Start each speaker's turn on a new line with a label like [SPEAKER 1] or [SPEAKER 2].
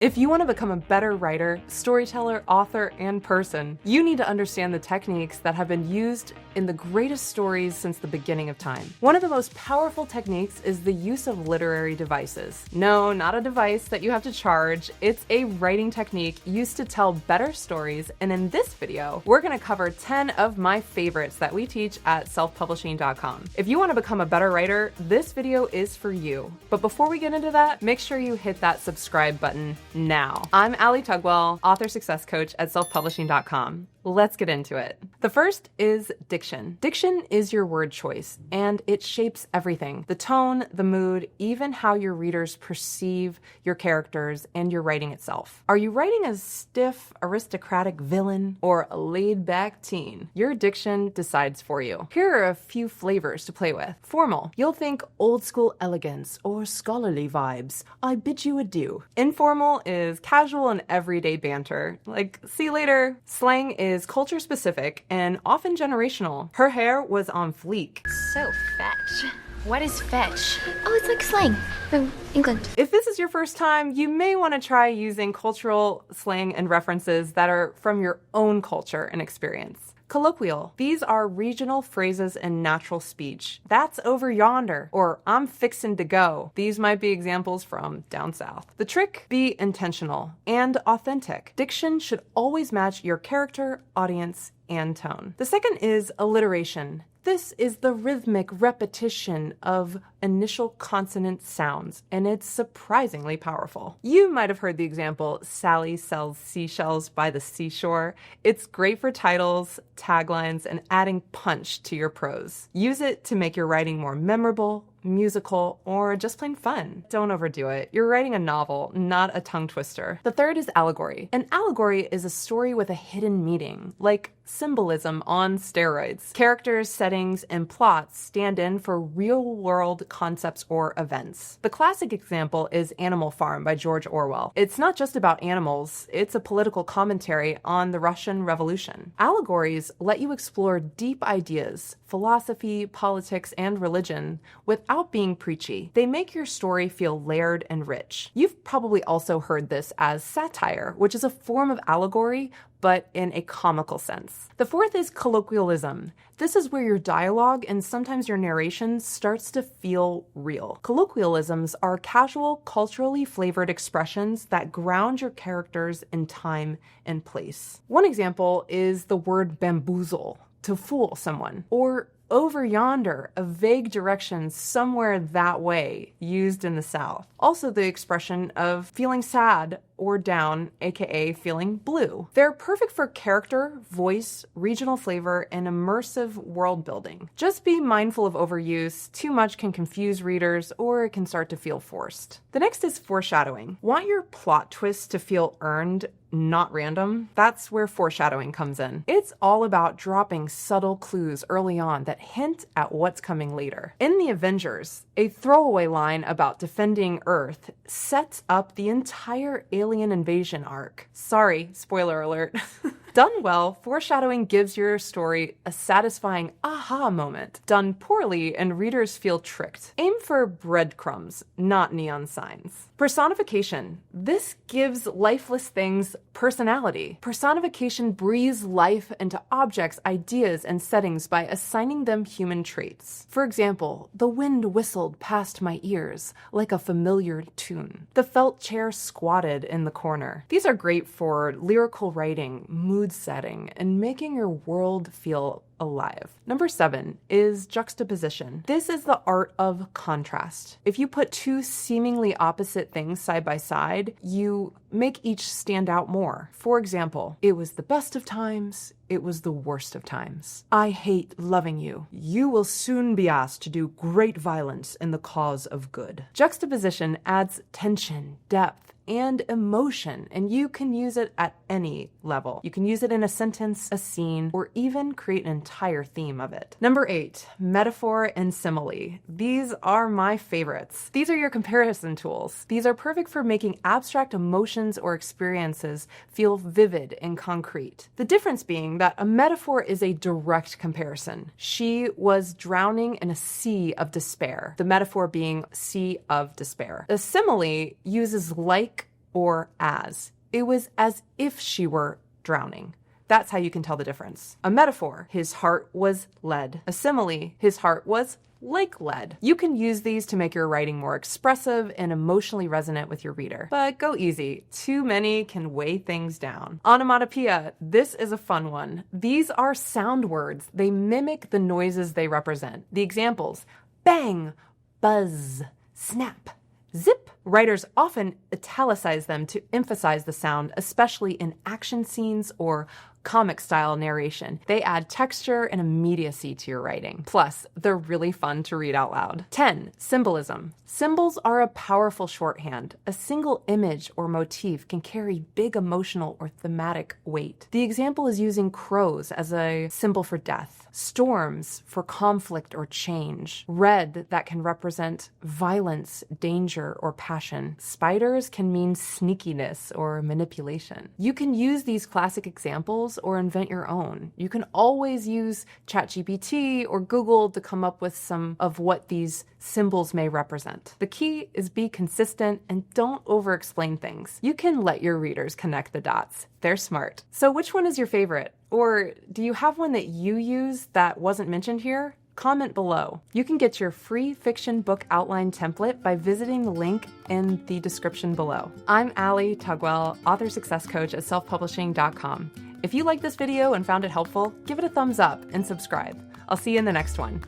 [SPEAKER 1] If you want to become a better writer, storyteller, author, and person, you need to understand the techniques that have been used in the greatest stories since the beginning of time. One of the most powerful techniques is the use of literary devices. No, not a device that you have to charge. It's a writing technique used to tell better stories, and in this video, we're going to cover 10 of my favorites that we teach at selfpublishing.com. If you want to become a better writer, this video is for you. But before we get into that, make sure you hit that subscribe button now. I'm Allie Tugwell, author success coach at selfpublishing.com. Let's get into it. The first is diction. Diction is your word choice, and it shapes everything. The tone, the mood, even how your readers perceive your characters and your writing itself. Are you writing a stiff, aristocratic villain or a laid-back teen? Your diction decides for you. Here are a few flavors to play with. Formal. You'll think old-school elegance or scholarly vibes. I bid you adieu. Informal is casual and everyday banter, like see you later. Slang is culture-specific and often generational. Her hair was on fleek.
[SPEAKER 2] So fetch. What is fetch? Oh, it's like slang from England.
[SPEAKER 1] If this is your first time, you may want to try using cultural slang and references that are from your own culture and experience. Colloquial. These are regional phrases in natural speech. That's over yonder, or I'm fixin' to go. These might be examples from down south. The trick, be intentional and authentic. Diction should always match your character, audience, and tone. The second is alliteration. This is the rhythmic repetition of initial consonant sounds, and it's surprisingly powerful. You might have heard the example, Sally sells seashells by the seashore. It's great for titles, taglines, and adding punch to your prose. Use it to make your writing more memorable, musical, or just plain fun. Don't overdo it. You're writing a novel, not a tongue twister. The third is allegory. An allegory is a story with a hidden meaning, like symbolism on steroids. Characters, settings, and plots stand in for real-world concepts or events. The classic example is Animal Farm by George Orwell. It's not just about animals, it's a political commentary on the Russian Revolution. Allegories let you explore deep ideas, philosophy, politics, and religion without being preachy. They make your story feel layered and rich. You've probably also heard this as satire, which is a form of allegory, but in a comical sense. The fourth is colloquialism. This is where your dialogue and sometimes your narration starts to feel real. Colloquialisms are casual, culturally flavored expressions that ground your characters in time and place. One example is the word bamboozle, to fool someone, or over yonder, a vague direction somewhere that way, used in the South. Also the expression of feeling sad or down, aka feeling blue. They're perfect for character, voice, regional flavor, and immersive world building. Just be mindful of overuse. Too much can confuse readers, or it can start to feel forced. The next is foreshadowing. Want your plot twists to feel earned, not random? That's where foreshadowing comes in. It's all about dropping subtle clues early on that hint at what's coming later. In The Avengers, a throwaway line about defending Earth sets up the entire alien invasion arc. Sorry, spoiler alert. Done well, foreshadowing gives your story a satisfying aha moment. Done poorly, and readers feel tricked. Aim for breadcrumbs, not neon signs. Personification. This gives lifeless things personality. Personification breathes life into objects, ideas, and settings by assigning them human traits. For example, the wind whistled past my ears like a familiar tune. The felt chair squatted in the corner. These are great for lyrical writing, mood setting, and making your world feel alive. Number 7 is juxtaposition. This is the art of contrast. If you put two seemingly opposite things side by side, you make each stand out more. For example, it was the best of times, it was the worst of times. I hate loving you. You will soon be asked to do great violence in the cause of good. Juxtaposition adds tension, depth, and emotion, and you can use it at any level. You can use it in a sentence, a scene, or even create an entire theme of it. Number 8, metaphor and simile. These are my favorites. These are your comparison tools. These are perfect for making abstract emotions or experiences feel vivid and concrete. The difference being that a metaphor is a direct comparison. She was drowning in a sea of despair. The metaphor being sea of despair. A simile uses like or as. It was as if she were drowning. That's how you can tell the difference. A metaphor, his heart was lead. A simile, his heart was like lead. You can use these to make your writing more expressive and emotionally resonant with your reader. But go easy. Too many can weigh things down. Onomatopoeia. This is a fun one. These are sound words. They mimic the noises they represent. The examples: bang, buzz, snap, zip. Writers often italicize them to emphasize the sound, especially in action scenes or comic-style narration. They add texture and immediacy to your writing. Plus, they're really fun to read out loud. 10. Symbolism. Symbols are a powerful shorthand. A single image or motif can carry big emotional or thematic weight. The example is using crows as a symbol for death, storms for conflict or change, red that can represent violence, danger, or passion. Spiders can mean sneakiness or manipulation. You can use these classic examples or invent your own. You can always use ChatGPT or Google to come up with some of what these symbols may represent. The key is be consistent and don't over-explain things. You can let your readers connect the dots. They're smart. So which one is your favorite? Or do you have one that you use that wasn't mentioned here? Comment below. You can get your free fiction book outline template by visiting the link in the description below. I'm Allie Tugwell, author success coach at selfpublishing.com. If you liked this video and found it helpful, give it a thumbs up and subscribe. I'll see you in the next one.